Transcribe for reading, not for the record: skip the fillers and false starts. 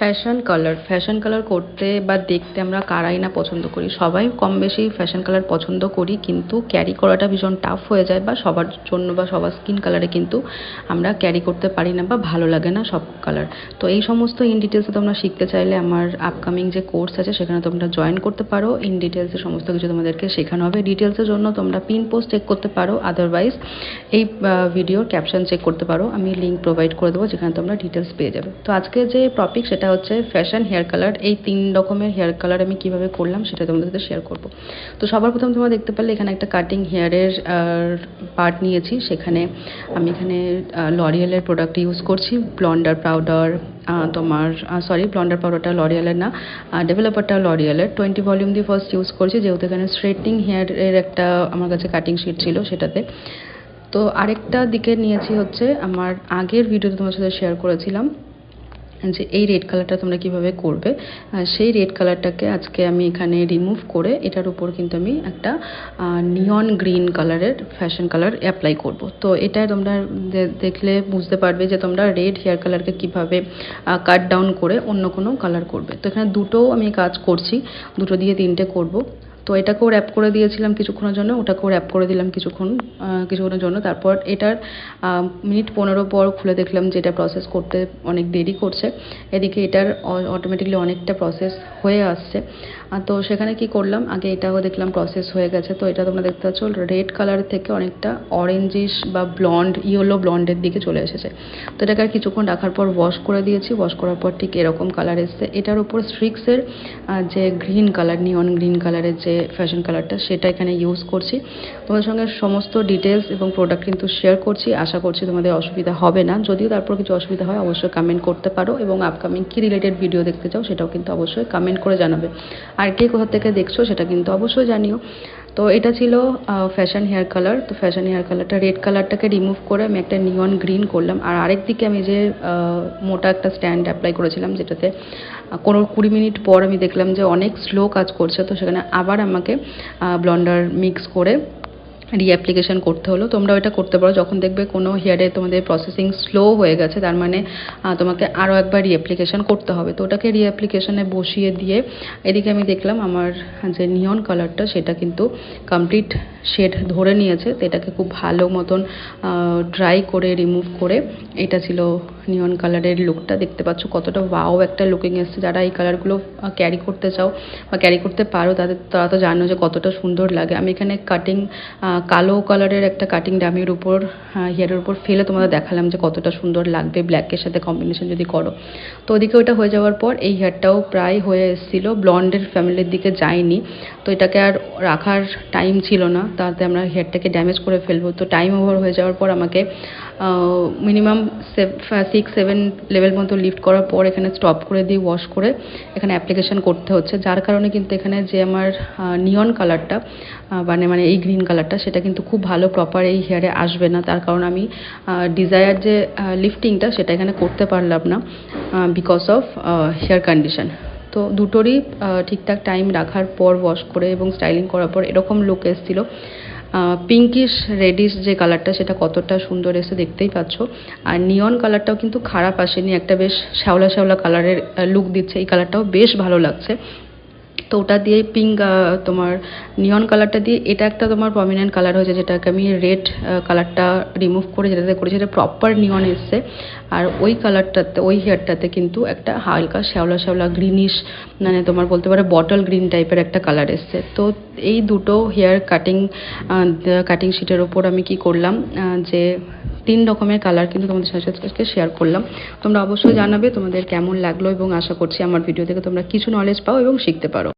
Fashion colour করতে বা দেখতে আমরা কারাই না পছন্দ করি, সবাই কম বেশি ফ্যাশন কালার পছন্দ করি, কিন্তু ক্যারি করাটা ভীষণ টাফ হয়ে যায় বা সবার জন্য বা সবার স্কিন কালারে কিন্তু আমরা ক্যারি করতে পারি না বা ভালো লাগে না সব কালার। তো এই সমস্ত ইন ডিটেলসে তোমরা শিখতে চাইলে আমার আপকামিং যে কোর্স আছে সেখানে তোমরা জয়েন করতে পারো। ইন ডিটেলসে সমস্ত কিছু তোমাদেরকে শেখানো হবে। ডিটেলসের জন্য তোমরা পিন পোস্ট চেক করতে পারো, আদারওয়াইজ এই ভিডিওর ক্যাপশন চেক করতে পারো, আমি লিঙ্ক প্রোভাইড করে দেবো যেখানে তোমরা ডিটেলস পেয়ে যাবে। তো আজকে যে টপিক সেটা হচ্ছে ফ্যাশন হেয়ার কালার। এই 3 রকমের হেয়ার কালার আমি কিভাবে করলাম সেটা তোমাদের সাথে শেয়ার করব। তো সবার প্রথম তোমরা দেখতে পেলে এখানে একটা কাটিং হেয়ারের পার্ট নিয়েছি। সেখানে আমি এখানে লরিয়ালের প্রোডাক্ট ইউজ করছি, ব্লন্ডার পাউডার। তোমার ব্লন্ডার পাউডারটা লরিয়ালের না, ডেভেলপারটা লরিয়ালের 20 ভলিউম দিয়ে ফার্স্ট ইউজ করছি, যেহেতু এখানে স্ট্রেটনিং হেয়ারের একটা আমার কাছে কাটিং শিট ছিল সেটাতে। তো আরেকটা দিকে নিয়েছি হচ্ছে আমার আগের ভিডিওতে তোমার সাথে শেয়ার করেছিলাম যে এই রেড কালারটা তোমরা কিভাবে করবে, সেই রেড কালারটাকে আজকে আমি এখানে রিমুভ করে এটার উপর কিন্তু আমি একটা নিয়ন গ্রিন কালারের ফ্যাশন কালার অ্যাপ্লাই করব। তো এটা তোমরা দেখলে বুঝতে পারবে যে তোমরা রেড হেয়ার কালারকে কিভাবে কাট ডাউন করে অন্য কোনো কালার করবে। তো এখানে দুটো আমি কাজ করছি, দুটো দিয়ে 3টে করব। তো এটাকেও র্যাপ করে দিয়েছিলাম কিছুক্ষণের জন্য, ওটাকেও র্যাপ করে দিলাম কিছুক্ষণের জন্য। তারপর এটার মিনিট 15 পর খুলে দেখলাম যে এটা প্রসেস করতে অনেক দেরি করছে। এদিকে এটার অটোমেটিকলি অনেকটা প্রসেস হয়ে আসছে। তো সেখানে কি করলাম, আগে এটাও দেখলাম প্রসেস হয়ে গেছে। তো এটা তোমরা দেখতে পাচ্ছ রেড কালার থেকে অনেকটা অরেঞ্জিশ বা ইয়েলো ব্লন্ডের দিকে চলে এসেছে। তো এটাকে আর কিছুক্ষণ রাখার পর ওয়াশ করে দিয়েছি। ওয়াশ করার পর ঠিক এরকম কালার এসছে। এটার উপর স্ট্রিক্সের যে গ্রিন কালার, নিয়ন গ্রিন কালারের যে ফ্যাশন কালারটা সেটা এখানে ইউজ করছি। তোমাদের সঙ্গে সমস্ত ডিটেলস এবং প্রোডাক্ট কিন্তু শেয়ার করছি, আশা করছি তোমাদের অসুবিধা হবে না। যদিও তারপর কিছু অসুবিধা হয় অবশ্যই কমেন্ট করতে পারো, এবং আপকামিং কী রিলেটেড ভিডিও দেখতে চাও সেটাও কিন্তু অবশ্যই কমেন্ট করে জানাবে। আর কে কোথা থেকে দেখছো সেটা কিন্তু অবশ্যই জানিও। তো এটা ছিল ফ্যাশন হেয়ার কালার। তো ফ্যাশন হেয়ার কালারটা, রেড কালারটাকে রিমুভ করে আমি একটা নিয়ন গ্রিন করলাম। আর আরেকদিকে আমি যে মোটা একটা স্ট্যান্ড অ্যাপ্লাই করেছিলাম, যেটাতে কোনো 20 মিনিট পর আমি দেখলাম যে অনেক স্লো কাজ করছে। তো সেখানে আবার আমাকে ব্লন্ডার মিক্স করে রিঅ্যাপ্লিকেশন করতে হলো। তোমরাও এটা করতে পারো যখন দেখবে কোনো হেয়ারে তোমাদের প্রসেসিং স্লো হয়ে গেছে, তার মানে তোমাকে আরও একবার রিঅ্যাপ্লিকেশন করতে হবে। তো ওটাকে রিঅ্যাপ্লিকেশনে বসিয়ে দিয়ে এদিকে আমি দেখলাম আমার যে নিয়ন কালারটা সেটা কিন্তু কমপ্লিট শেড ধরে নিয়েছে। তো এটাকে খুব ভালো মতন ড্রাই করে রিমুভ করে, এটা ছিল নিয়ন কালারের লুকটা। দেখতে পাচ্ছ কতটা ওয়াও একটা লুকিং এসছে। যারা এই কালারগুলো ক্যারি করতে চাও বা ক্যারি করতে পারো তারা তো জানো যে কতটা সুন্দর লাগে। আমি এখানে কাটিং কালো কালারের একটা কাটিং ডামির উপর হেয়ারের উপর ফেলে তোমাদের দেখালাম যে কতটা সুন্দর লাগবে ব্ল্যাকের সাথে কম্বিনেশন যদি করো। তো ওদিকে ওইটা হয়ে যাওয়ার পর এই হেয়ারটাও প্রায় হয়ে এসেছিলো, ব্লন্ডের ফ্যামিলির দিকে যায়নি। তো এটাকে আর রাখার টাইম ছিল না, তাতে আমরা হেয়ারটাকে ড্যামেজ করে ফেলবো। তো টাইম ওভার হয়ে যাওয়ার পর আমাকে মিনিমাম 6-7 লেভেল মতো লিফট করার পর এখানে স্টপ করে দিয়ে ওয়াশ করে এখানে অ্যাপ্লিকেশন করতে হচ্ছে। যার কারণে কিন্তু এখানে যে আমার নিয়ন কালারটা মানে এই গ্রিন কালারটা সেটা কিন্তু খুব ভালো প্রপার এই হেয়ারে আসবে না। তার কারণ আমি ডিজায়ার যে লিফটিংটা সেটা এখানে করতে পারলাম না বিকজ অফ হেয়ার কন্ডিশন। তো দুটোরই ঠিকঠাক টাইম রাখার পর ওয়াশ করে এবং স্টাইলিং করার পর এরকম লুক এসেছিলো। পিঙ্কিশ রেডিশ যে কালারটা সেটা কতটা সুন্দর এসে দেখতেই পাচ্ছ। আর নিয়ন কালারটাও কিন্তু খারাপ আসেনি, একটা বেশ শ্যাওলা শ্যাওলা কালারের লুক দিচ্ছে। এই কালারটাও বেশ ভালো লাগছে। তো ওটা দিয়ে পিঙ্ক তোমার নিয়ন কালারটা দিয়ে এটা একটা তোমার প্রমিনেন্ট কালার হয়েছে, যেটাকে আমি রেড কালারটা রিমুভ করে যেটাতে করেছি সেটা প্রপার নিয়ন এসছে। আর ওই কালারটাতে, ওই হেয়ারটাতে কিন্তু একটা হালকা শ্যাওলা শ্যাওলা গ্রিনিশ, মানে তোমার বলতে পারো বটল গ্রিন টাইপের একটা কালার এসছে। তো এই দুটো হেয়ার কাটিং শিটের ওপর আমি কি করলাম, যে 3 রকমের কালার কিন্তু তোমাদের সাথে শেয়ার করলাম। তোমরা অবশ্যই জানাবে তোমাদের কেমন লাগলো, এবং আশা করছি আমার ভিডিও থেকে তোমরা কিছু নলেজ পাও এবং শিখতে পারো।